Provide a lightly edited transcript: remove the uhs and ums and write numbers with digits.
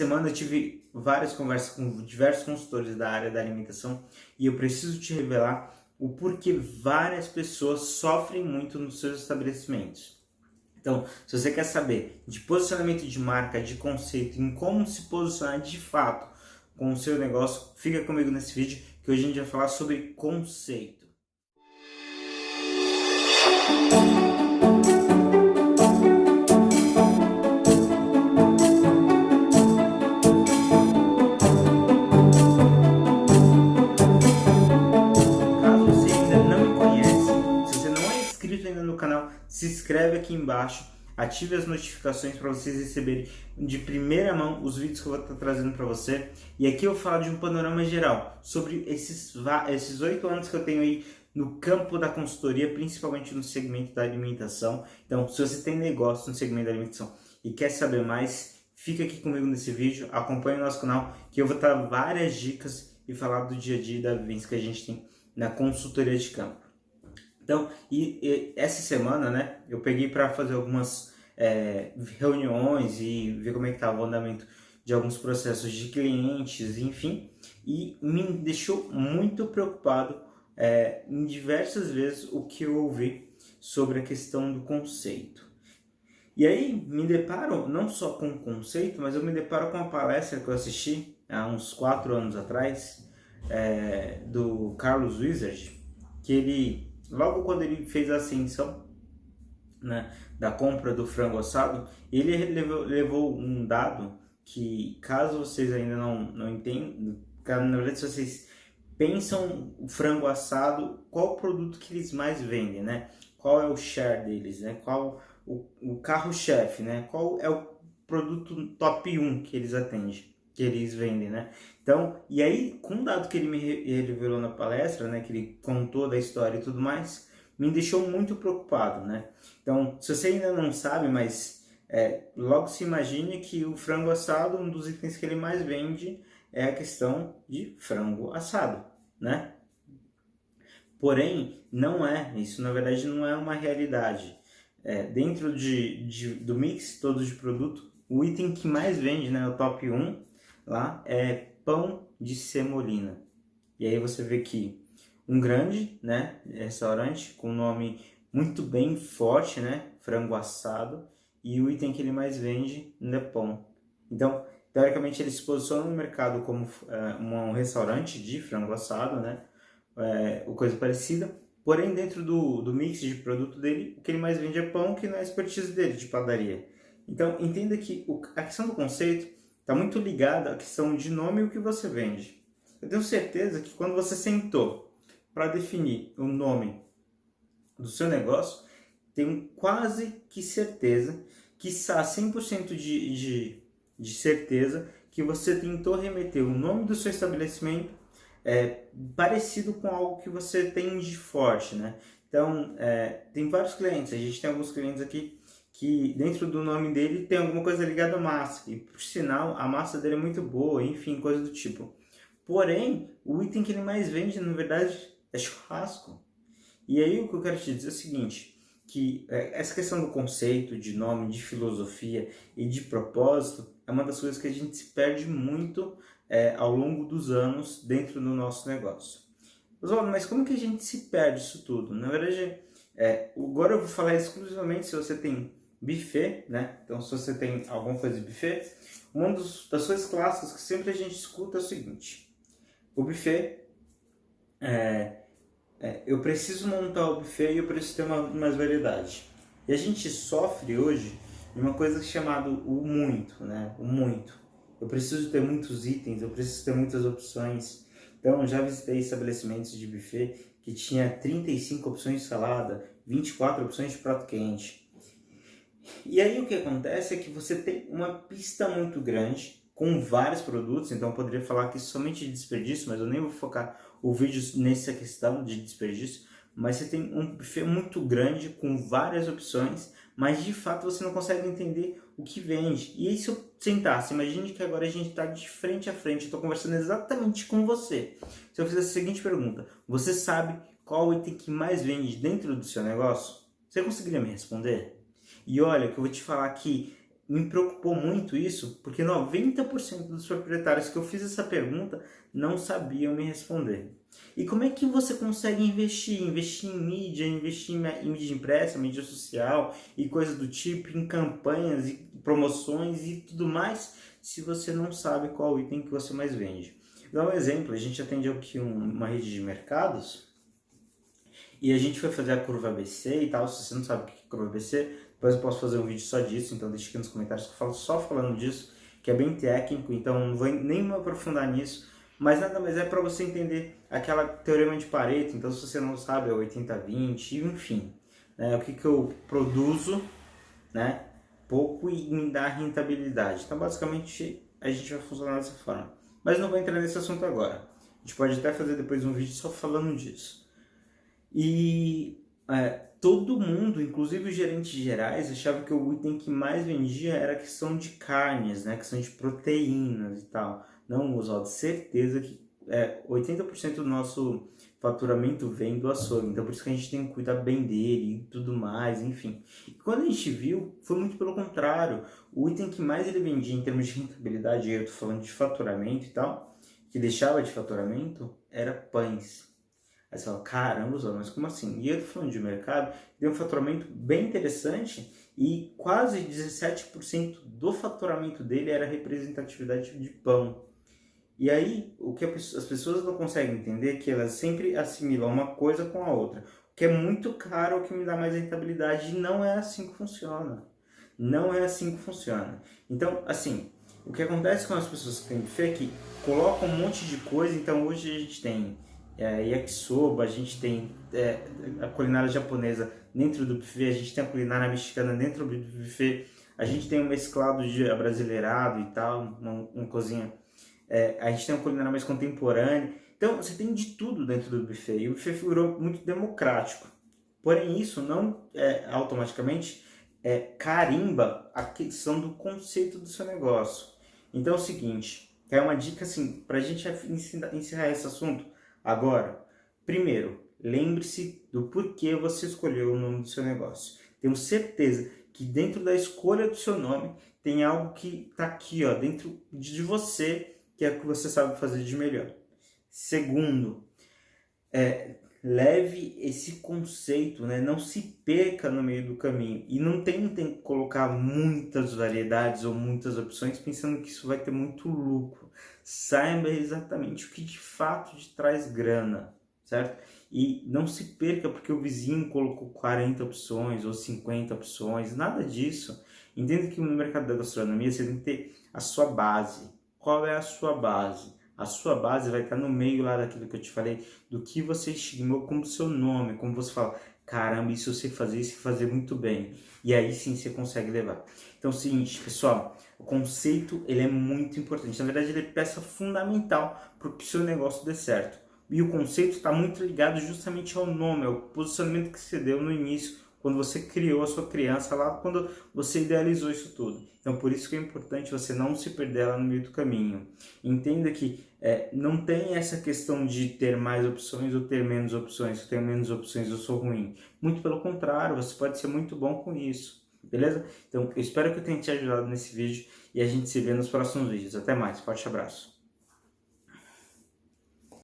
semana eu tive várias conversas com diversos consultores da área da alimentação e eu preciso te revelar o porquê várias pessoas sofrem muito nos seus estabelecimentos. Então, se você quer saber de posicionamento de marca, de conceito, em como se posicionar de fato com o seu negócio, fica comigo nesse vídeo que hoje a gente vai falar sobre conceito. Caso você ainda não me conhece, se você não é inscrito ainda no canal, se inscreve aqui embaixo, ative as notificações para vocês receberem de primeira mão os vídeos que eu vou estar trazendo para você. E aqui eu falo de um panorama geral sobre esses 8 anos que eu tenho aí no campo da consultoria, principalmente no segmento da alimentação. Então, se você tem negócio no segmento da alimentação e quer saber mais, fica aqui comigo nesse vídeo, acompanhe o nosso canal, que eu vou dar várias dicas e falar do dia a dia e da vivência que a gente tem na consultoria de campo. Então, essa semana, né, eu peguei para fazer algumas reuniões e ver como é que estava o andamento de alguns processos de clientes, enfim, e me deixou muito preocupado em diversas vezes o que eu ouvi sobre a questão do conceito. E aí me deparo não só com o conceito, mas eu me deparo com uma palestra que eu assisti há uns 4 anos atrás, do Carlos Wizard, que ele, logo quando ele fez a ascensão, né, da compra do frango assado, ele levou um dado que, caso vocês ainda não entendam, na verdade, se vocês pensam o frango assado, qual o produto que eles mais vendem, né? Qual é o share deles, né? Qual o carro-chefe, né? Qual é o produto top 1 que eles atendem, que eles vendem, né? Então, e aí, com o dado que ele me revelou na palestra, né, que ele contou da história e tudo mais, me deixou muito preocupado, né? Então, se você ainda não sabe, mas logo se imagine que o frango assado, um dos itens que ele mais vende é a questão de frango assado, né? Porém, não é, isso na verdade não é uma realidade. Dentro do mix todo de produto, o item que mais vende, né, o top 1 lá, é pão de semolina. E aí você vê que um grande, né, restaurante com nome muito bem forte, né, frango assado, e o item que ele mais vende é pão. Então, teoricamente, ele se posiciona no mercado como um restaurante de frango assado, né, ou coisa parecida. Porém, dentro do mix de produto dele, o que ele mais vende é pão, que não é a expertise dele, de padaria. Então, entenda que a questão do conceito está muito ligada à questão de nome e o que você vende. Eu tenho certeza que quando você sentou para definir o nome do seu negócio, tenho quase que certeza, quiçá 100% de certeza, que você tentou remeter o nome do seu estabelecimento parecido com algo que você tem de forte, né? Então, tem vários clientes, a gente tem alguns clientes aqui que dentro do nome dele tem alguma coisa ligada à massa, e por sinal a massa dele é muito boa, enfim, coisa do tipo. Porém, o item que ele mais vende, na verdade, é churrasco. E aí o que eu quero te dizer é o seguinte, que essa questão do conceito, de nome, de filosofia e de propósito é uma das coisas que a gente se perde muito ao longo dos anos dentro do nosso negócio. Mas como que a gente se perde isso tudo? Na verdade, agora eu vou falar exclusivamente se você tem buffet, né? Então, se você tem alguma coisa de buffet, uma das coisas clássicas que sempre a gente escuta é o seguinte: o buffet, eu preciso montar o buffet e eu preciso ter mais variedade. E a gente sofre hoje de uma coisa chamada o muito, né? O muito. Eu preciso ter muitos itens, eu preciso ter muitas opções. Então, já visitei estabelecimentos de buffet que tinha 35 opções de salada, 24 opções de prato quente. E aí o que acontece é que você tem uma pista muito grande com vários produtos, então eu poderia falar aqui somente de desperdício, mas eu nem vou focar o vídeo nessa questão de desperdício, mas você tem um buffet muito grande com várias opções, mas de fato você não consegue entender o que vende. E aí se eu sentasse, imagine que agora a gente está de frente a frente, eu estou conversando exatamente com você. Se eu fizesse a seguinte pergunta: você sabe qual o item que mais vende dentro do seu negócio? Você conseguiria me responder? E olha, que eu vou te falar que me preocupou muito isso, porque 90% dos proprietários que eu fiz essa pergunta não sabiam me responder. E como é que você consegue investir? Investir em mídia, investir em mídia impressa, mídia social e coisas do tipo, em campanhas e promoções e tudo mais, se você não sabe qual item que você mais vende. Vou dar um exemplo, a gente atende aqui uma rede de mercados e a gente foi fazer a curva ABC e tal. Se você não sabe o que é curva ABC, depois eu posso fazer um vídeo só disso, então deixa aqui nos comentários que eu falo só falando disso, que é bem técnico, então não vou nem me aprofundar nisso, mas nada mais é para você entender aquela teorema de Pareto. Então se você não sabe é 80-20, enfim, né, o que eu produzo, né, pouco e me dá rentabilidade. Então basicamente a gente vai funcionar dessa forma, mas não vou entrar nesse assunto agora. A gente pode até fazer depois um vídeo só falando disso. E todo mundo, inclusive os gerentes gerais, achava que o item que mais vendia era a questão de carnes, né? A questão de proteínas e tal. Não, Oswaldo, certeza que 80% do nosso faturamento vem do açougue, então por isso que a gente tem que cuidar bem dele e tudo mais, enfim. E quando a gente viu, foi muito pelo contrário. O item que mais ele vendia em termos de rentabilidade, eu tô falando de faturamento e tal, que deixava de faturamento, era pães. Aí você fala, caramba, Zó, mas como assim? E eu tô falando de mercado, tem um faturamento bem interessante e quase 17% do faturamento dele era representatividade de pão. E aí, o que as pessoas não conseguem entender é que elas sempre assimilam uma coisa com a outra. O que é muito caro, o que me dá mais rentabilidade, e não é assim que funciona. Não é assim que funciona. Então, assim, o que acontece com as pessoas que têm buffet é que colocam um monte de coisa. Então, hoje a gente tem yakisoba, a gente tem a culinária japonesa dentro do buffet, a gente tem a culinária mexicana dentro do buffet, a gente tem um mesclado de abrasileirado e tal, uma cozinha. A gente tem uma culinária mais contemporânea. Então, você tem de tudo dentro do buffet. E o buffet virou muito democrático. Porém, isso não automaticamente carimba a questão do conceito do seu negócio. Então, é o seguinte, é uma dica assim, para a gente encerrar esse assunto agora. Primeiro, lembre-se do porquê você escolheu o nome do seu negócio. Tenho certeza que dentro da escolha do seu nome tem algo que está aqui, ó, dentro de você, que é o que você sabe fazer de melhor. Segundo, leve esse conceito, né? Não se perca no meio do caminho e não tentem colocar muitas variedades ou muitas opções pensando que isso vai ter muito lucro. Saiba exatamente o que de fato te traz grana, certo? E não se perca porque o vizinho colocou 40 opções ou 50 opções, nada disso. Entenda que no mercado da gastronomia você tem que ter a sua base. Qual é a sua base? A sua base vai estar no meio lá daquilo que eu te falei, do que você estigmou como seu nome, como você fala, caramba, isso eu sei fazer, isso eu sei fazer muito bem. E aí sim você consegue levar. Então é o seguinte, pessoal, o conceito ele é muito importante. Na verdade, ele é peça fundamental para que o seu negócio dê certo. E o conceito está muito ligado justamente ao nome, ao posicionamento que você deu no início, quando você criou a sua criança lá, quando você idealizou isso tudo. Então, por isso que é importante você não se perder lá no meio do caminho. Entenda que não tem essa questão de ter mais opções ou ter menos opções. Se eu tenho menos opções, eu sou ruim. Muito pelo contrário, você pode ser muito bom com isso. Beleza? Então, eu espero que eu tenha te ajudado nesse vídeo e a gente se vê nos próximos vídeos. Até mais. Forte abraço.